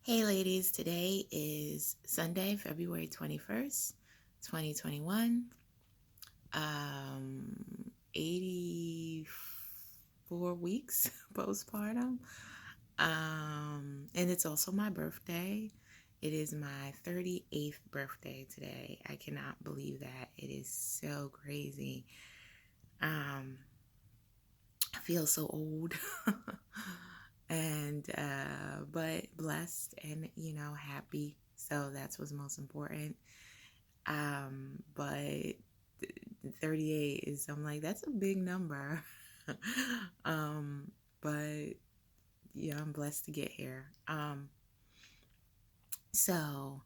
Hey ladies, today is Sunday, February 21st, 2021. 84 weeks postpartum. And it's also my birthday. It is my 38th birthday today. I cannot believe that. It is so crazy. Um, I feel so old. and but blessed and happy, so that's what's most important. But 38 is, I'm like, that's a big number. um but yeah, I'm blessed to get here. So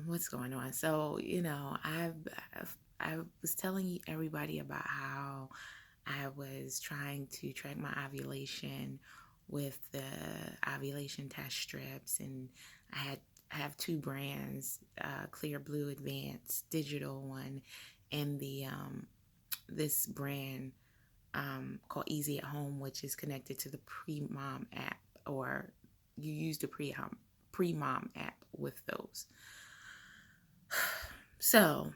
what's going on? So I was telling everybody about how I was trying to track my ovulation with the ovulation test strips, and I have two brands, Clear Blue Advanced digital one, and the this brand called Easy at Home, which is connected to the Pre Mom app, or you use the Pre Mom app with those. So,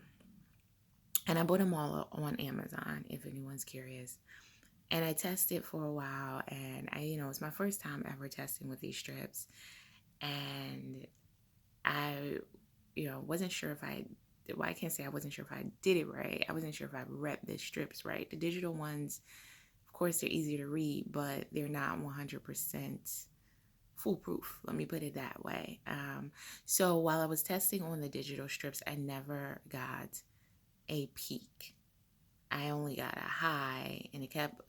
and I bought them all on Amazon if anyone's curious. And I tested for a while, and it's my first time ever testing with these strips. And I, wasn't sure if well, I can't say I wasn't sure if I did it right. I wasn't sure if I read the strips right. The digital ones, of course, they're easy to read, but they're not 100% foolproof. Let me put it that way. So while I was testing on the digital strips, I never got a peak. I only got a high, and it kept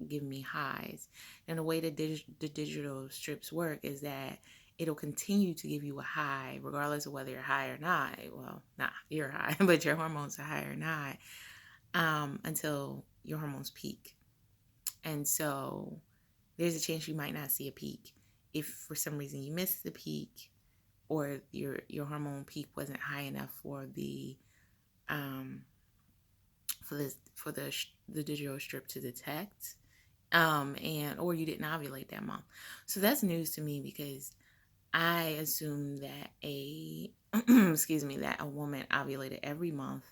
giving me highs. And the way the digital strips work is that it'll continue to give you a high regardless of whether you're high or not. Well, not you're high, but your hormones are high or not, until your hormones peak. And so there's a chance you might not see a peak if for some reason you missed the peak, or your hormone peak wasn't high enough for the um the digital strip to detect, and or you didn't ovulate that month. So that's news to me, because I assumed that a excuse me, that a woman ovulated every month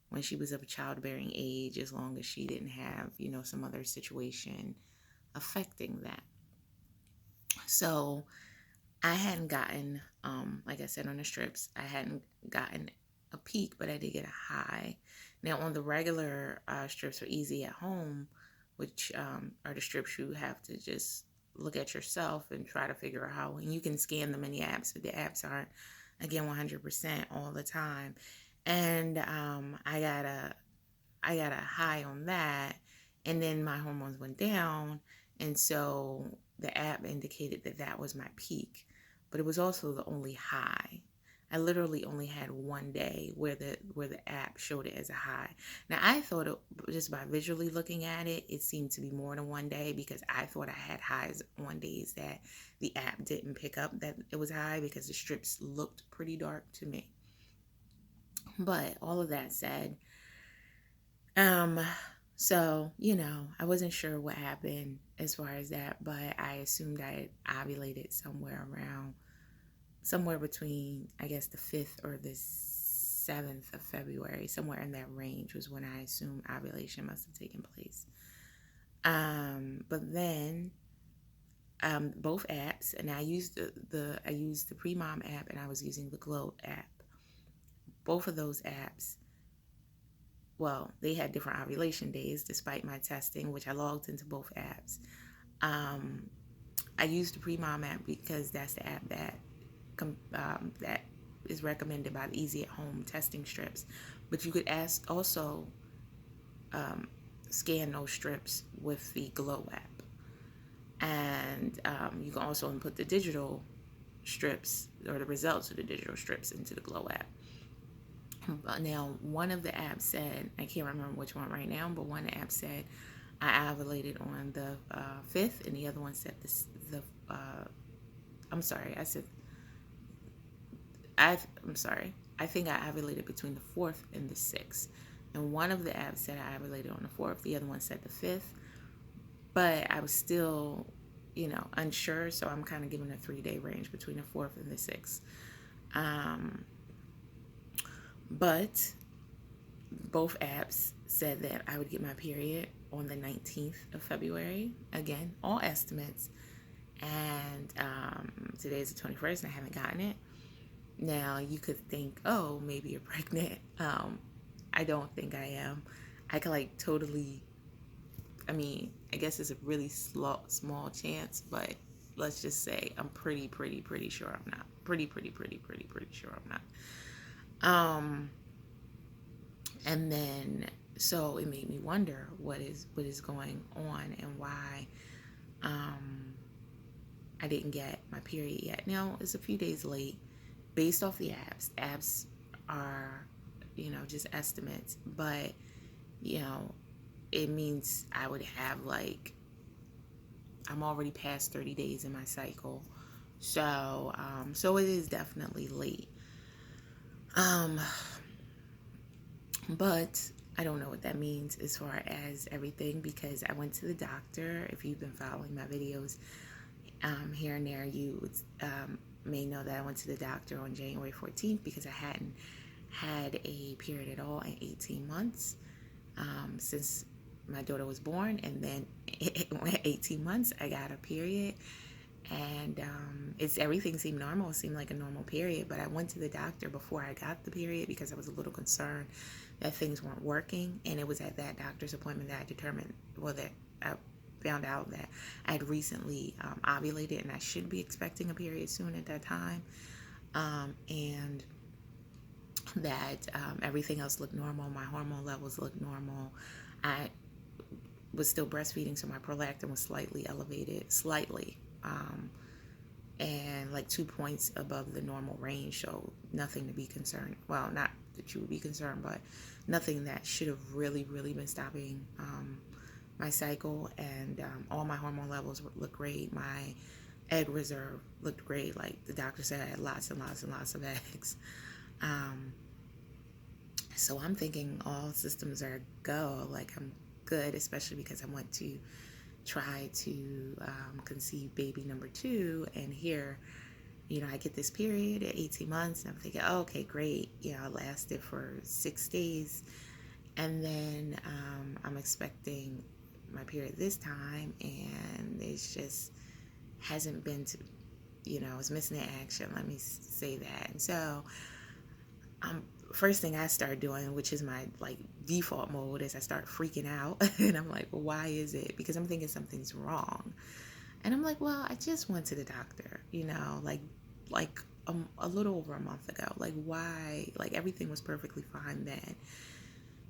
when she was of a childbearing age, as long as she didn't have some other situation affecting that. So I hadn't gotten, like I said on the strips, I hadn't gotten a peak, but I did get a high. Now on the regular strips for Easy at Home, which are the strips you have to just look at yourself and try to figure out how, and you can scan them in the apps, but the apps aren't, again, 100% all the time. And I got a high on that, and then my hormones went down, and so the app indicated that that was my peak, but it was also the only high. I literally only had one day where the app showed it as a high. Now I thought just by visually looking at it, it seemed to be more than one day, because I thought I had highs on days that the app didn't pick up that it was high, because the strips looked pretty dark to me. But all of that said, um, so, I wasn't sure what happened as far as that, but I assumed I had ovulated somewhere between, I guess, the 5th or the 7th of February, somewhere in that range was when I assumed ovulation must have taken place. But then, both apps, and I used I used the Pre-Mom app, and I was using the Glow app. Both of those apps, well, they had different ovulation days despite my testing, which I logged into both apps. Um, I used the Pre-Mom app because that's the app that is recommended by the Easy at Home testing strips. But you could also um, scan those strips with the Glow app, and you can also input the digital strips, or the results of the digital strips, into the Glow app. Now, one of the apps said, I can't remember which one right now, but one app said I ovulated on the 5th, and the other one said I'm sorry, I'm sorry, I think I ovulated between the 4th and the 6th. And one of the apps said I ovulated on the 4th, the other one said the 5th, but I was still unsure. So I'm kind of giving a 3-day range between the 4th and the 6th. But both apps said that I would get my period on the 19th of February. Again, all estimates. And today's the 21st and I haven't gotten it. Now, you could think, oh, maybe you're pregnant. I don't think I am. I could totally, I guess it's a really small chance, but let's just say I'm pretty sure I'm not. Pretty sure I'm not. And then, so it made me wonder what is going on and why I didn't get my period yet. Now, it's a few days late based off the apps. Apps are, just estimates, but, it means I would have I'm already past 30 days in my cycle. So, so it is definitely late. But I don't know what that means as far as everything, because I went to the doctor. If you've been following my videos here and there, you may know that I went to the doctor on January 14th because I hadn't had a period at all in 18 months since my daughter was born. And then 18 months, I got a period. And everything seemed normal. It seemed like a normal period. But I went to the doctor before I got the period because I was a little concerned that things weren't working. And it was at that doctor's appointment that I found out that I had recently ovulated and I should be expecting a period soon at that time. And that everything else looked normal. My hormone levels looked normal. I was still breastfeeding, so my prolactin was slightly elevated, and 2 points above the normal range, so nothing to be concerned. Well, not that you would be concerned, but nothing that should have really been stopping my cycle. And all my hormone levels looked great. My egg reserve looked great. Like the doctor said, I had lots and lots of eggs. So I'm thinking all systems are go. I'm good, especially because I went to try to conceive baby number 2, and here, I get this period at 18 months, and I'm thinking, oh, okay, great. I lasted for 6 days, and then I'm expecting my period this time, and it's just hasn't been to, it's missing in action. Let me say that. And so, first thing I start doing, which is my default mode, is I start freaking out. And I'm like, well, why is it? Because I'm thinking something's wrong. And I'm like, well, I just went to the doctor, a little over a month ago. Why? Everything was perfectly fine then.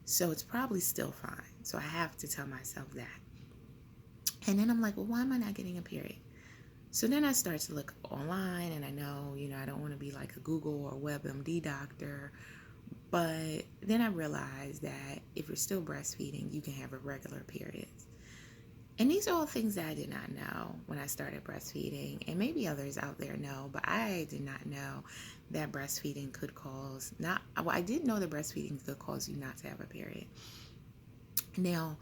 So it's probably still fine. So I have to tell myself that. And then I'm like, well, why am I not getting a period? So then I start to look online, and I know, I don't want to be like a Google or WebMD doctor. But then I realized that if you're still breastfeeding, you can have irregular periods. And these are all things that I did not know when I started breastfeeding. And maybe others out there know, but I did not know that breastfeeding could cause I did know that breastfeeding could cause you not to have a period. Now,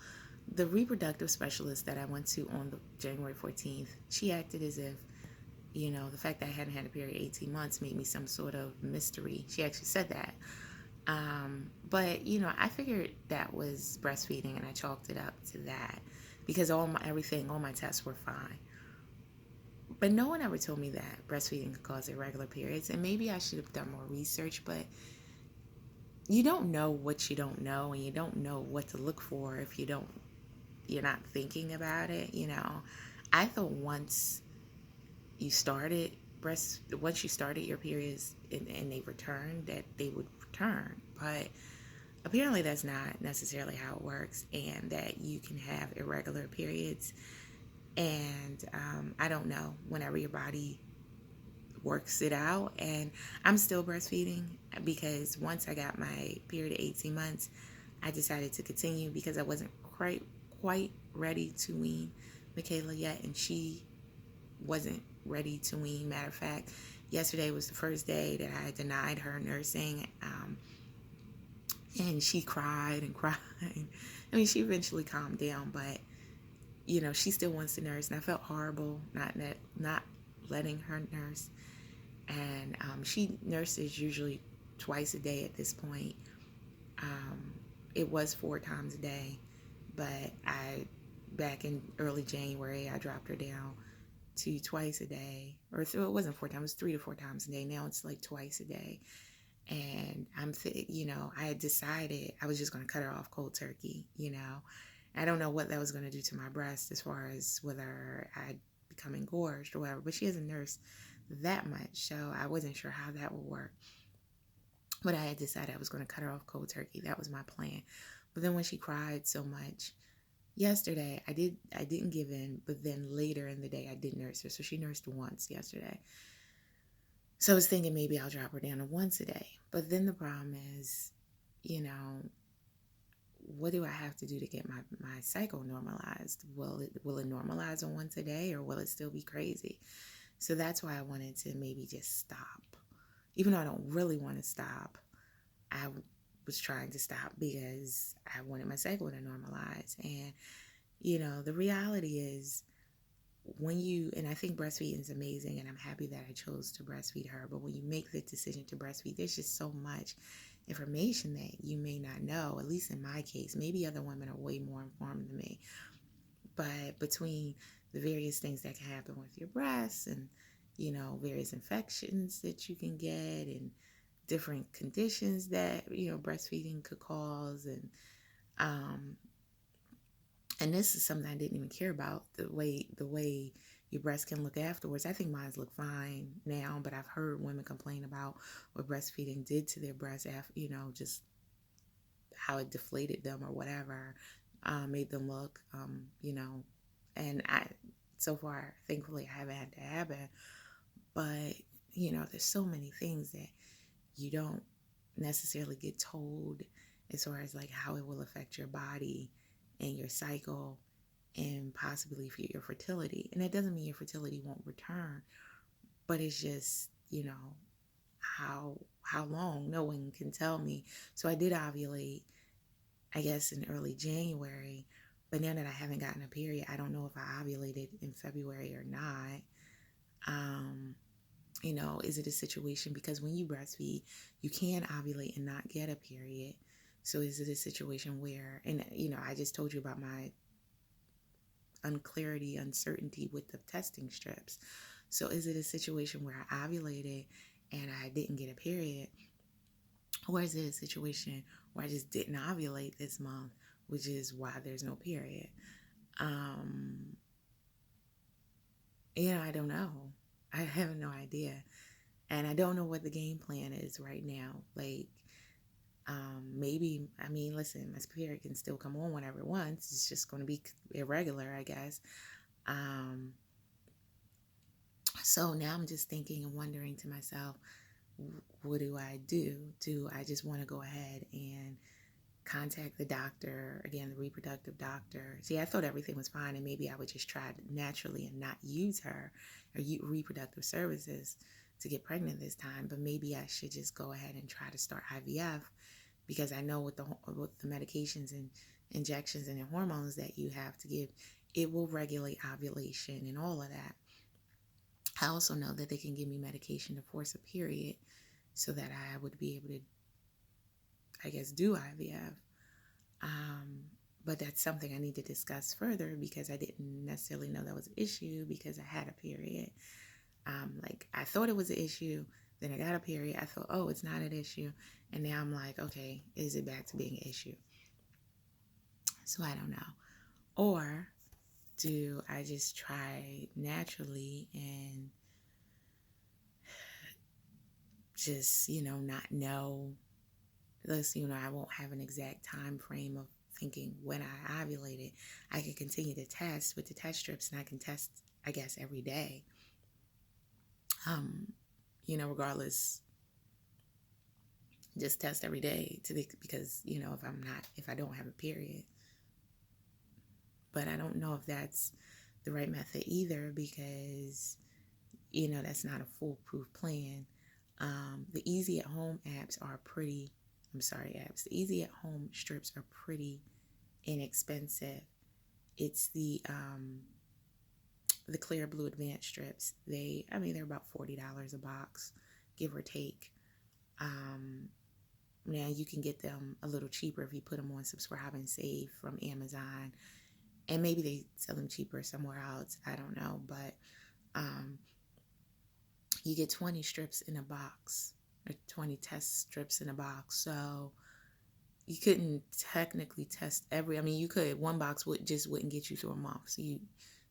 the reproductive specialist that I went to on January 14th, she acted as if, the fact that I hadn't had a period 18 months made me some sort of mystery. She actually said that. But, I figured that was breastfeeding, and I chalked it up to that because all my tests were fine. But no one ever told me that breastfeeding could cause irregular periods, and maybe I should have done more research, but you don't know what you don't know, and you don't know what to look for if you're not thinking about it. I thought once you started your periods and they returned, that they would return. But apparently that's not necessarily how it works, and that you can have irregular periods. And I don't know, whenever your body works it out. And I'm still breastfeeding because once I got my period at 18 months, I decided to continue because I wasn't quite ready to wean Michaela yet, and she wasn't ready to wean. Matter of fact, yesterday was the first day that I denied her nursing, and she cried and cried. She eventually calmed down, but she still wants to nurse, and I felt horrible not letting her nurse. And she nurses usually twice a day at this point. Um, it was 4 times a day, but back in early January, I dropped her down to twice a day, or it wasn't 4 times, it was 3 to 4 times a day. Now it's like twice a day. And I had decided I was just going to cut her off cold turkey. I don't know what that was going to do to my breast as far as whether I'd become engorged or whatever, but she hasn't nursed that much, so I wasn't sure how that would work. But I had decided I was going to cut her off cold turkey. That was my plan. But then when she cried so much yesterday, I didn't give in, but then later in the day I did nurse her. So she nursed once yesterday. So I was thinking maybe I'll drop her down to once a day. But then the problem is, what do I have to do to get my cycle normalized? Will it normalize on once a day, or will it still be crazy? So that's why I wanted to maybe just stop. Even though I don't really want to stop, I was trying to stop because I wanted my cycle to normalize. And, the reality is and I think breastfeeding is amazing, and I'm happy that I chose to breastfeed her. But when you make the decision to breastfeed, there's just so much information that you may not know, at least in my case. Maybe other women are way more informed than me. But between the various things that can happen with your breasts and, various infections that you can get and different conditions that, breastfeeding could cause. And this is something I didn't even care about, the way your breast can look afterwards. I think mine look fine now, but I've heard women complain about what breastfeeding did to their breasts after, just how it deflated them or whatever, made them look, and so far, thankfully, I haven't had that happen. But, there's so many things that you don't necessarily get told as far as like how it will affect your body and your cycle and possibly for your fertility. And that doesn't mean your fertility won't return, but it's just, how long, no one can tell me. So I did ovulate, I guess, in early January, but now that I haven't gotten a period, I don't know if I ovulated in February or not. Is it a situation, because when you breastfeed, you can ovulate and not get a period. So is it a situation where, and I just told you about my uncertainty with the testing strips. So is it a situation where I ovulated and I didn't get a period? Or is it a situation where I just didn't ovulate this month, which is why there's no period? I don't know. I have no idea. And I don't know what the game plan is right now. Like, maybe, listen, my period can still come on whenever it wants. It's just going to be irregular, I guess. So now I'm just thinking and wondering to myself, what do I do? Do I just want to go ahead and contact the doctor, again, the reproductive doctor? See, I thought everything was fine, and maybe I would just try naturally and not use her or reproductive services to get pregnant this time. But maybe I should just go ahead and try to start IVF, because I know with the medications and injections and the hormones that you have to give, it will regulate ovulation and all of that. I also know that they can give me medication to force a period so that I would be able to, I guess, do IVF. But that's something I need to discuss further, because I didn't necessarily know that was an issue because I had a period. I thought it was an issue. Then I got a period. I thought, oh, it's not an issue. And now I'm like, okay, is it back to being an issue? So I don't know. Or do I just try naturally and just, not know? Thus, I won't have an exact time frame of thinking when I ovulated. I can continue to test with the test strips, and I can test, I guess, every day. Regardless, just test every day because, if I don't have a period. But I don't know if that's the right method either, because, that's not a foolproof plan. The easy at home apps are pretty, the easy at home strips are pretty inexpensive. It's the clear blue advanced strips. They're about $40 a box, give or take. Now you can get them a little cheaper if you put them on Subscribe and Save from Amazon, and maybe they sell them cheaper somewhere else. I don't know, but you get 20 strips in a box, or 20 test strips in a box. So you couldn't technically test you could. One box wouldn't get you through a month. So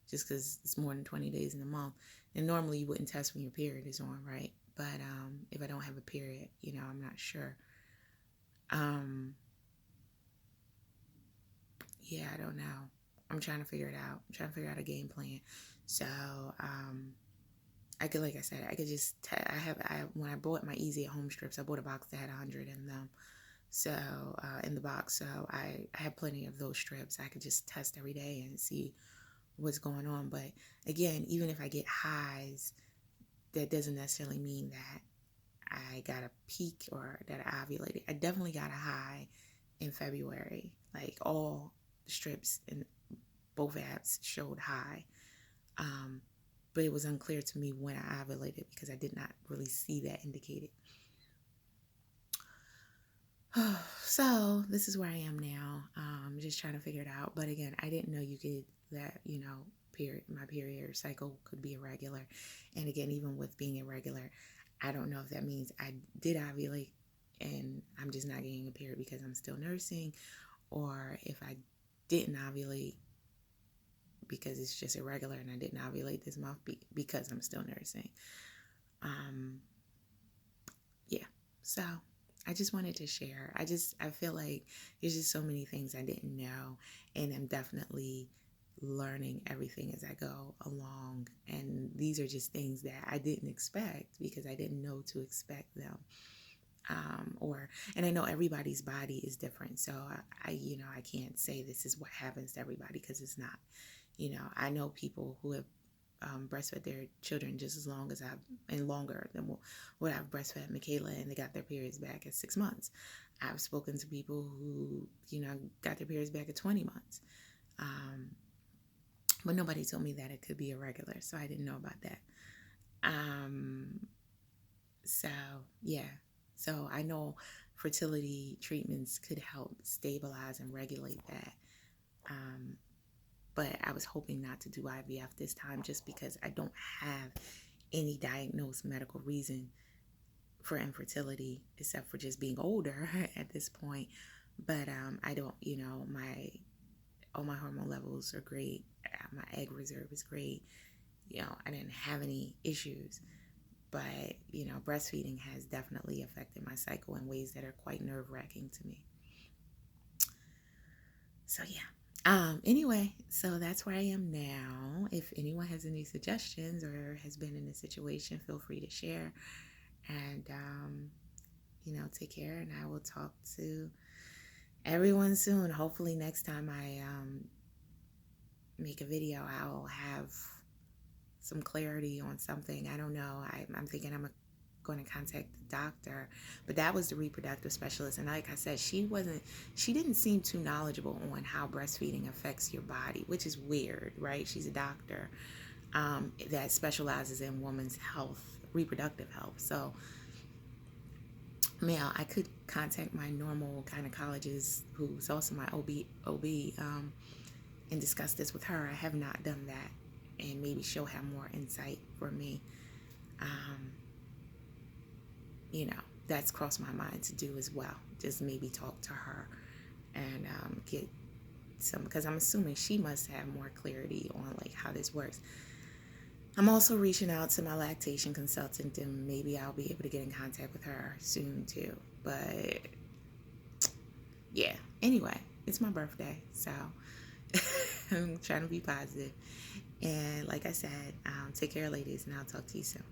just because it's more than 20 days in a month. And normally you wouldn't test when your period is on, right? But if I don't have a period, I'm not sure. Yeah, I don't know. I'm trying to figure it out. I'm trying to figure out a game plan. So, like I said, I could just, when I bought my Easy at Home strips, I bought a box that had 100 in them. So, in the box. So I have plenty of those strips. I could just test every day and see what's going on. But again, even if I get highs, that doesn't necessarily mean that I got a peak or that I ovulated. I definitely got a high in February. Like all the strips in both apps showed high. But it was unclear to me when I ovulated because I did not really see that indicated. So this is where I am now. Just trying to figure it out. But again, I didn't know you could my period cycle could be irregular. And again, even with being irregular, I don't know if that means I did ovulate and I'm just not getting a period because I'm still nursing, or if I didn't ovulate because it's just irregular and I didn't ovulate this month because I'm still nursing. Yeah. So I just wanted to share. I feel like there's just so many things I didn't know, and I'm definitely learning everything as I go along. And these are just things that I didn't expect because I didn't know to expect them. And I know everybody's body is different. So I can't say this is what happens to everybody because it's not. I know people who have breastfed their children just as long as and longer than what I've breastfed Michaela, and they got their periods back at 6 months. I've spoken to people who, got their periods back at 20 months. But nobody told me that it could be irregular, so I didn't know about that. So, yeah. So I know fertility treatments could help stabilize and regulate that. But I was hoping not to do IVF this time just because I don't have any diagnosed medical reason for infertility except for just being older at this point. But I don't, all my hormone levels are great. My egg reserve is great. I didn't have any issues. But, breastfeeding has definitely affected my cycle in ways that are quite nerve-wracking to me. So, yeah. Anyway, so that's where I am now. If anyone has any suggestions or has been in a situation, feel free to share. And, take care. And I will talk to everyone soon. Hopefully next time I make a video, I'll have some clarity on something. I don't know. I'm thinking I'm going to contact the doctor, but that was the reproductive specialist, and like I said, she didn't seem too knowledgeable on how breastfeeding affects your body, which is weird, right? She's a doctor that specializes in women's health, reproductive health. So I could contact my normal gynecologist, who's also my OB, and discuss this with her. I have not done that, and maybe she'll have more insight for me. That's crossed my mind to do as well. Just maybe talk to her and get some, because I'm assuming she must have more clarity on like how this works. I'm also reaching out to my lactation consultant, and maybe I'll be able to get in contact with her soon too. But yeah, anyway, it's my birthday, so I'm trying to be positive. And like I said, take care, ladies, and I'll talk to you soon.